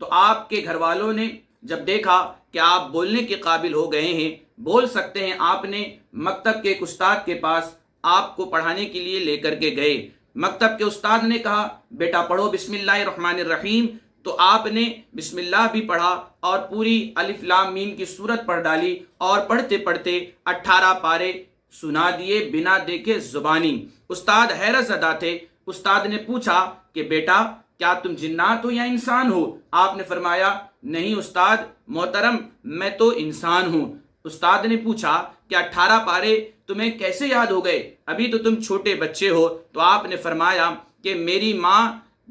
تو آپ کے گھر والوں نے جب دیکھا کہ آپ بولنے کے قابل ہو گئے ہیں، بول سکتے ہیں، آپ نے مکتب کے ایک استاد کے پاس آپ کو پڑھانے کے لیے لے کر کے گئے۔ مکتب کے استاد نے کہا بیٹا پڑھو بسم اللہ الرحمن الرحیم، تو آپ نے بسم اللہ بھی پڑھا اور پوری الف لام میم کی سورت پڑھ ڈالی اور پڑھتے پڑھتے 18 پارے سنا دیے بنا دیکھے زبانی۔ استاد حیرت زدہ تھے۔ استاد نے پوچھا کہ بیٹا کیا تم جنات ہو یا انسان ہو؟ آپ نے فرمایا نہیں استاد محترم، میں تو انسان ہوں۔ استاد نے پوچھا کہ 18 پارے تمہیں کیسے یاد ہو گئے؟ ابھی تو تم چھوٹے بچے ہو۔ تو آپ نے فرمایا کہ میری ماں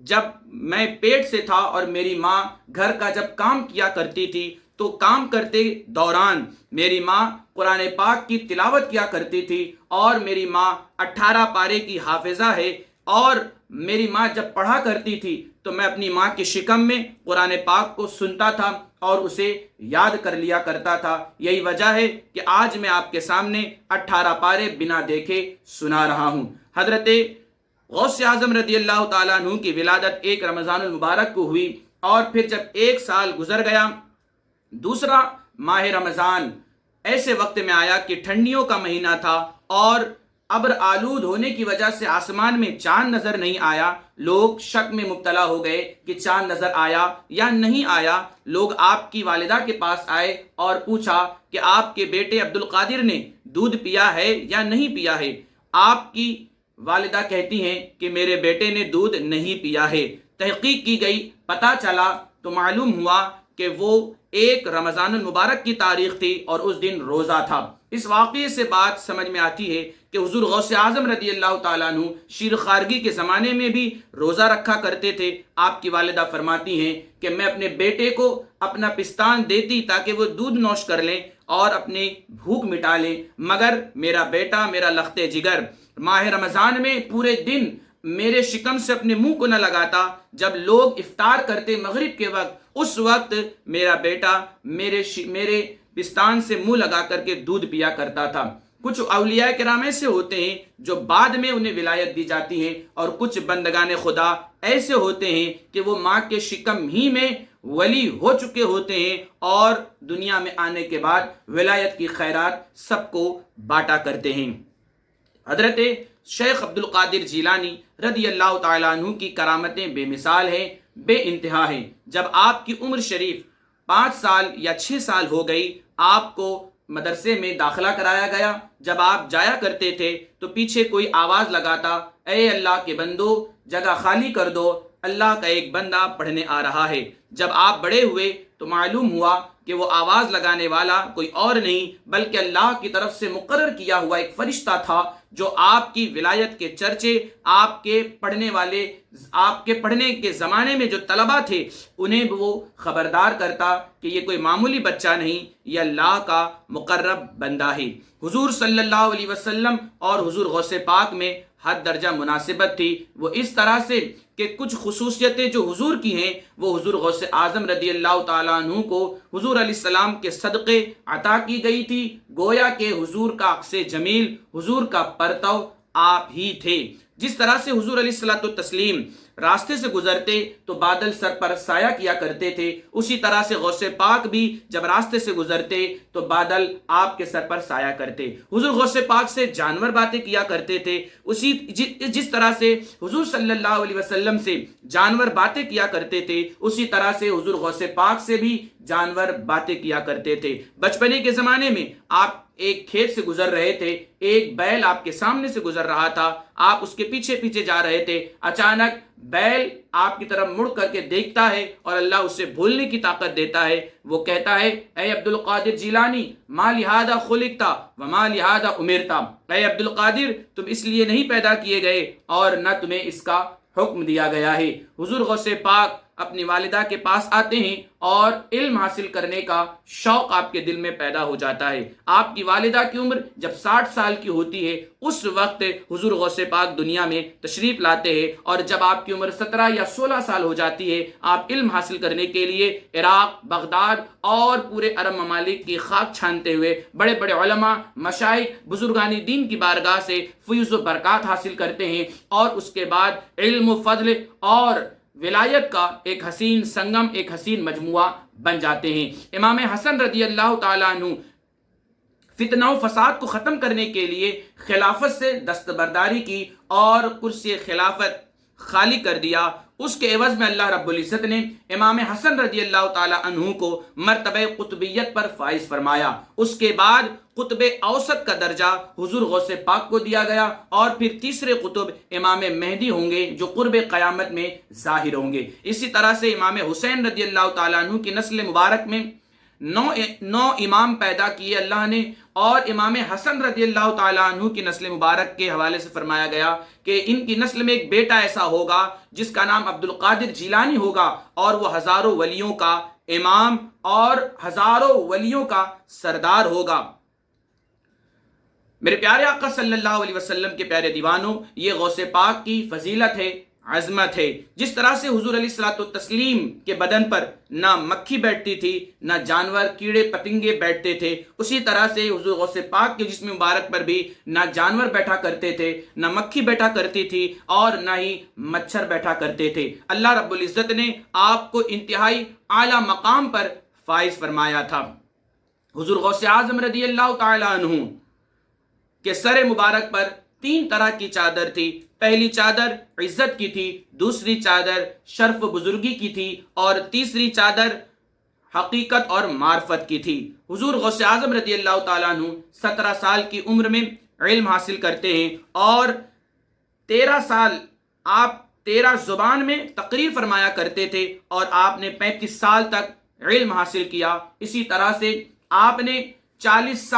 جب میں پیٹ سے تھا اور میری ماں گھر کا جب کام کیا کرتی تھی تو کام کرتے دوران میری ماں قرآن پاک کی تلاوت کیا کرتی تھی اور میری ماں 18 پارے کی حافظہ ہے، اور میری ماں جب پڑھا کرتی تھی تو میں اپنی ماں کی شکم میں قرآن پاک کو سنتا تھا اور اسے یاد کر لیا کرتا تھا۔ یہی وجہ ہے کہ آج میں آپ کے سامنے 18 پارے بنا دیکھے سنا رہا ہوں۔ حضرت غوث اعظم رضی اللہ تعالیٰ عنہ کی ولادت ایک رمضان المبارک کو ہوئی، اور پھر جب 1 سال گزر گیا، دوسرا ماہ رمضان ایسے وقت میں آیا کہ ٹھنڈیوں کا مہینہ تھا اور ابر آلود ہونے کی وجہ سے آسمان میں چاند نظر نہیں آیا۔ لوگ شک میں مبتلا ہو گئے کہ چاند نظر آیا یا نہیں آیا۔ لوگ آپ کی والدہ کے پاس آئے اور پوچھا کہ آپ کے بیٹے عبدالقادر نے دودھ پیا ہے یا نہیں پیا ہے؟ آپ کی والدہ کہتی ہیں کہ میرے بیٹے نے دودھ نہیں پیا ہے۔ تحقیق کی گئی، پتہ چلا تو معلوم ہوا کہ وہ 1 رمضان المبارک کی تاریخ تھی اور اس دن روزہ تھا۔ اس واقعے سے بات سمجھ میں آتی ہے کہ حضور غوث اعظم رضی اللہ تعالیٰ عنہ شیر خارگی کے زمانے میں بھی روزہ رکھا کرتے تھے۔ آپ کی والدہ فرماتی ہیں کہ میں اپنے بیٹے کو اپنا پستان دیتی تاکہ وہ دودھ نوش کر لیں اور اپنی بھوک مٹا لیں، مگر میرا بیٹا، میرا لخت جگر، ماہ رمضان میں پورے دن میرے شکم سے اپنے منہ کو نہ لگاتا۔ جب لوگ افطار کرتے مغرب کے وقت، اس وقت میرا بیٹا میرے پستان سے منہ لگا کر کے دودھ پیا کرتا تھا۔ کچھ اولیاء کرام ایسے ہوتے ہیں جو بعد میں انہیں ولایت دی جاتی ہے، اور کچھ بندگان خدا ایسے ہوتے ہیں کہ وہ ماں کے شکم ہی میں ولی ہو چکے ہوتے ہیں اور دنیا میں آنے کے بعد ولایت کی خیرات سب کو بانٹا کرتے ہیں۔ حضرت شیخ عبدالقادر جیلانی رضی اللہ تعالیٰ عنہ کی کرامتیں بے مثال ہیں، بے انتہا ہیں۔ جب آپ کی عمر شریف 5 سال یا 6 سال ہو گئی، آپ کو مدرسے میں داخلہ کرایا گیا۔ جب آپ جایا کرتے تھے تو پیچھے کوئی آواز لگاتا، اے اللہ کے بندو جگہ خالی کر دو، اللہ کا ایک بندہ پڑھنے آ رہا ہے۔ جب آپ بڑے ہوئے تو معلوم ہوا کہ وہ آواز لگانے والا کوئی اور نہیں بلکہ اللہ کی طرف سے مقرر کیا ہوا ایک فرشتہ تھا، جو آپ کی ولایت کے چرچے، آپ کے پڑھنے کے زمانے میں جو طلبہ تھے انہیں وہ خبردار کرتا کہ یہ کوئی معمولی بچہ نہیں، یہ اللہ کا مقرب بندہ ہے۔ حضور صلی اللہ علیہ وسلم اور حضور غوث پاک میں حد درجہ مناسبت تھی، وہ اس طرح سے کہ کچھ خصوصیتیں جو حضور کی ہیں وہ حضور غوث اعظم رضی اللہ تعالیٰ عنہ کو حضور علیہ السلام کے صدقے عطا کی گئی تھی، گویا کہ حضور کا عکس جمیل، حضور کا پرتو آپ ہی تھے۔ جس طرح سے حضور علیہ الصلوۃ والتسلیم راستے سے گزرتے تو بادل سر پر سایہ کیا کرتے تھے، اسی طرح سے غوث پاک بھی جب راستے سے گزرتے تو بادل آپ کے سر پر سایہ کرتے۔ حضور غوث پاک سے جانور باتیں کیا کرتے تھے، جس طرح سے حضور صلی اللہ علیہ وسلم سے جانور باتیں کیا کرتے تھے، اسی طرح سے حضور غوث پاک سے بھی جانور باتیں کیا کرتے تھے۔ بچپنے کے زمانے میں آپ ایک کھیت سے گزر رہے تھے، ایک بیل آپ کے سامنے سے گزر رہا تھا، آپ اس کے پیچھے پیچھے جا رہے تھے، اچانک بیل آپ کی طرف مڑ کر کے دیکھتا ہے اور اللہ اسے بھولنے کی طاقت دیتا ہے۔ وہ کہتا ہے، اے عبدالقادر جیلانی، ما لہذا خلقتا وما لہذا امرتا، اے عبدالقادر تم اس لیے نہیں پیدا کیے گئے اور نہ تمہیں اس کا حکم دیا گیا ہے۔ حضور غوث پاک اپنی والدہ کے پاس آتے ہیں اور علم حاصل کرنے کا شوق آپ کے دل میں پیدا ہو جاتا ہے۔ آپ کی والدہ کی عمر جب 60 سال کی ہوتی ہے اس وقت حضور غوث پاک دنیا میں تشریف لاتے ہیں، اور جب آپ کی عمر 17 یا 16 سال ہو جاتی ہے آپ علم حاصل کرنے کے لیے عراق، بغداد اور پورے عرب ممالک کی خاک چھانتے ہوئے بڑے بڑے علماء، مشائخ، بزرگان دین کی بارگاہ سے فیض و برکات حاصل کرتے ہیں، اور اس کے بعد علم و فضل اور ولایت کا ایک حسین سنگم، ایک حسین مجموعہ بن جاتے ہیں۔ امام حسن رضی اللہ تعالیٰ عنہ فتنہ و فساد کو ختم کرنے کے لیے خلافت سے دستبرداری کی اور کرسی خلافت خالی کر دیا۔ اس کے عوض میں اللہ رب العزت نے امام حسن رضی اللہ تعالی عنہ کو مرتبہ قطبیت پر فائز فرمایا۔ اس کے بعد قطب اوسط کا درجہ حضور غوث پاک کو دیا گیا، اور پھر تیسرے قطب امام مہدی ہوں گے جو قرب قیامت میں ظاہر ہوں گے۔ اسی طرح سے امام حسین رضی اللہ تعالیٰ عنہ کی نسل مبارک میں نو امام پیدا کیے اللہ نے، اور امام حسن رضی اللہ تعالیٰ عنہ کی نسل مبارک کے حوالے سے فرمایا گیا کہ ان کی نسل میں ایک بیٹا ایسا ہوگا جس کا نام عبد القادر جیلانی ہوگا، اور وہ ہزاروں ولیوں کا امام اور ہزاروں ولیوں کا سردار ہوگا۔ میرے پیارے آقا صلی اللہ علیہ وسلم کے پیارے دیوانوں، یہ غوث پاک کی فضیلت ہے، عظمت ہے۔ جس طرح سے حضور علیہ الصلوۃ والتسلیم کے بدن پر نہ مکھی بیٹھتی تھی، نہ جانور کیڑے پتنگے بیٹھتے تھے، اسی طرح سے حضور غوث پاک کے جسم مبارک پر بھی نہ جانور بیٹھا کرتے تھے، نہ مکھی بیٹھا کرتی تھی، اور نہ ہی مچھر بیٹھا کرتے تھے۔ اللہ رب العزت نے آپ کو انتہائی اعلیٰ مقام پر فائز فرمایا تھا۔ حضور غوث اعظم رضی اللہ تعالی عنہ کے سر مبارک پر 3 طرح کی چادر تھی۔ پہلی چادر عزت کی تھی، دوسری چادر شرف و بزرگی کی تھی، اور تیسری چادر حقیقت اور معرفت کی تھی۔ حضور غوث اعظم رضی اللہ تعالیٰ عنہ 17 سال کی عمر میں علم حاصل کرتے ہیں، اور 13 سال آپ 13 زبان میں تقریر فرمایا کرتے تھے، اور آپ نے 35 سال تک علم حاصل کیا۔ اسی طرح سے آپ نے 40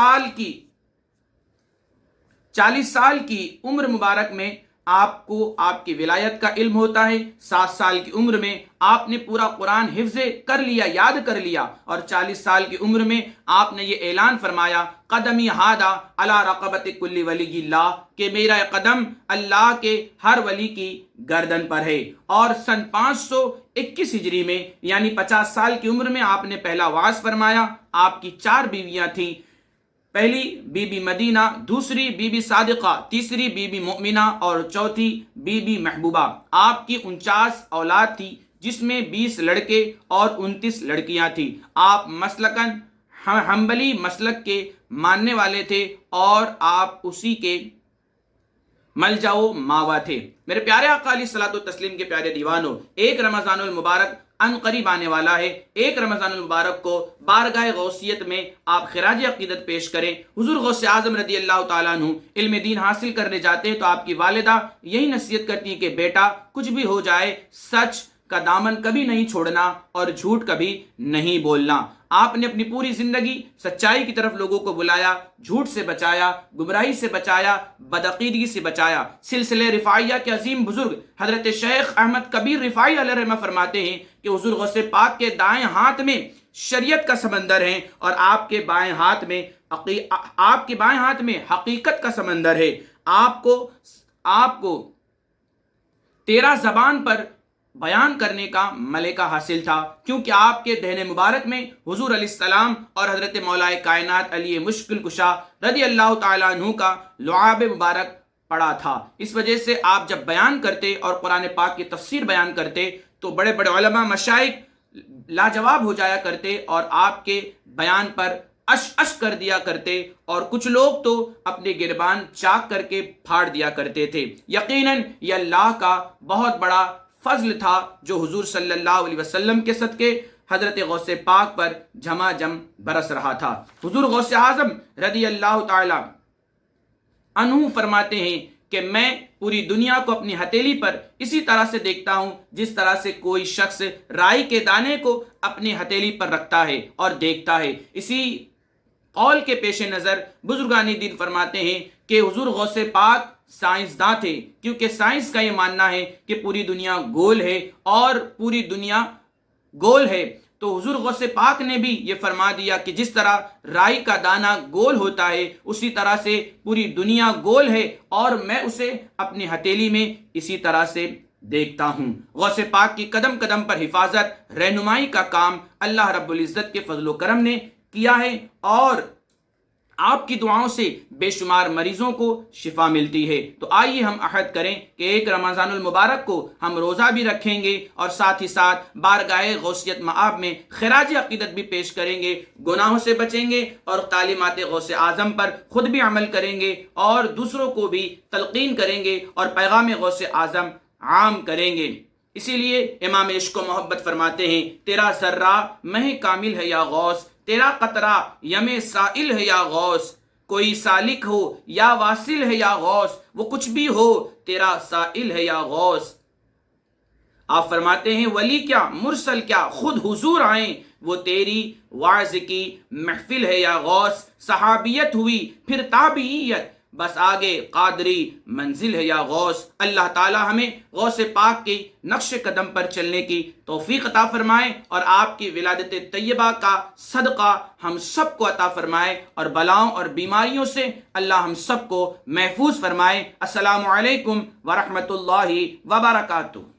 سال کی عمر مبارک میں آپ کو آپ کی ولایت کا علم ہوتا ہے۔ 7 سال کی عمر میں آپ نے پورا قرآن حفظ کر لیا، یاد کر لیا، اور 40 سال کی عمر میں آپ نے یہ اعلان فرمایا قدمی ہادا علی رقبت کل ولی اللہ، کہ میرا قدم اللہ کے ہر ولی کی گردن پر ہے۔ اور سن 521 ہجری میں یعنی 50 سال کی عمر میں آپ نے پہلا وعظ فرمایا۔ آپ کی 4 بیویاں تھیں، پہلی بی بی مدینہ، دوسری بی بی صادقہ، تیسری بی بی مؤمنہ، اور چوتھی بی بی محبوبہ۔ آپ کی 49 اولاد تھی، جس میں 20 لڑکے اور 29 لڑکیاں تھیں۔ آپ مسلکن حنبلی مسلک کے ماننے والے تھے، اور آپ اسی کے ملجا و ماوا تھے۔ میرے پیارے آقا علیہ الصلوۃ والتسلیم کے پیارے دیوانوں، ایک رمضان المبارک ان قریب آنے والا ہے۔ ایک رمضان المبارک کو بارگاہ غوثیت میں آپ خراج عقیدت پیش کریں۔ حضور غوث اعظم رضی اللہ تعالیٰ عنہ علم دین حاصل کرنے جاتے ہیں تو آپ کی والدہ یہی نصیحت کرتی ہیں کہ بیٹا کچھ بھی ہو جائے، سچ کا دامن کبھی نہیں چھوڑنا اور جھوٹ کبھی نہیں بولنا۔ آپ نے اپنی پوری زندگی سچائی کی طرف لوگوں کو بلایا، جھوٹ سے بچایا، گمراہی سے بچایا، بدعقیدگی سے بچایا۔ سلسلہ رفاعیہ کے عظیم بزرگ حضرت شیخ احمد کبیر رفاعی علیہ الرحمہ فرماتے ہیں کہ حضور غوث پاک کے دائیں ہاتھ میں شریعت کا سمندر ہے، اور آپ کے بائیں ہاتھ میں حقیقت کا سمندر ہے۔ آپ کو 13 زبان پر بیان کرنے کا ملکہ حاصل تھا، کیونکہ آپ کے دہن مبارک میں حضور علیہ السلام اور حضرت مولا کائنات علی مشکل کشا رضی اللہ تعالیٰ عنہ کا لعاب مبارک پڑا تھا۔ اس وجہ سے آپ جب بیان کرتے اور قرآن پاک کی تفسیر بیان کرتے تو بڑے بڑے علماء مشائخ لاجواب ہو جایا کرتے، اور آپ کے بیان پر اش کر دیا کرتے، اور کچھ لوگ تو اپنے گربان چاک کر کے پھاڑ دیا کرتے تھے۔ یقیناً یہ اللہ کا بہت بڑا فضل تھا جو حضور صلی اللہ علیہ وسلم کے صدقے حضرت غوث پاک پر جھماجھم برس رہا تھا۔ حضور غوث اعظم رضی اللہ تعالی عنہ فرماتے ہیں کہ میں پوری دنیا کو اپنی ہتھیلی پر اسی طرح سے دیکھتا ہوں جس طرح سے کوئی شخص رائی کے دانے کو اپنی ہتھیلی پر رکھتا ہے اور دیکھتا ہے۔ اسی قول کے پیش نظر بزرگان دین فرماتے ہیں کہ حضور غوث پاک سائنسداں تھے، کیونکہ سائنس کا یہ ماننا ہے کہ پوری دنیا گول ہے، اور پوری دنیا گول ہے تو حضور غوث پاک نے بھی یہ فرما دیا کہ جس طرح رائی کا دانہ گول ہوتا ہے اسی طرح سے پوری دنیا گول ہے، اور میں اسے اپنی ہتھیلی میں اسی طرح سے دیکھتا ہوں۔ غوث پاک کی قدم قدم پر حفاظت، رہنمائی کا کام اللہ رب العزت کے فضل و کرم نے کیا ہے، اور آپ کی دعاؤں سے بے شمار مریضوں کو شفا ملتی ہے۔ تو آئیے ہم عہد کریں کہ ایک رمضان المبارک کو ہم روزہ بھی رکھیں گے اور ساتھ ہی ساتھ بارگاہ غوثیت مآب میں خراج عقیدت بھی پیش کریں گے، گناہوں سے بچیں گے اور تعلیمات غوث اعظم پر خود بھی عمل کریں گے اور دوسروں کو بھی تلقین کریں گے اور پیغام غوث اعظم عام کریں گے۔ اسی لیے امام عشق و محبت فرماتے ہیں، تیرا ذرہ مہ کامل ہے یا غوث، تیرا قطرہ یم سائل ہے یا غوث، کوئی سالک ہو یا واصل ہے یا غوث، وہ کچھ بھی ہو تیرا سائل ہے یا غوث۔ آپ فرماتے ہیں ولی کیا مرسل کیا خود حضور آئیں، وہ تیری واعظ کی محفل ہے یا غوث، صحابیت ہوئی پھر تابعیت، بس آگے قادری منزل ہے یا غوث۔ اللہ تعالی ہمیں غوث پاک کی نقش قدم پر چلنے کی توفیق عطا فرمائے اور آپ کی ولادت طیبہ کا صدقہ ہم سب کو عطا فرمائے اور بلاؤں اور بیماریوں سے اللہ ہم سب کو محفوظ فرمائے۔ السلام علیکم ورحمۃ اللہ وبرکاتہ۔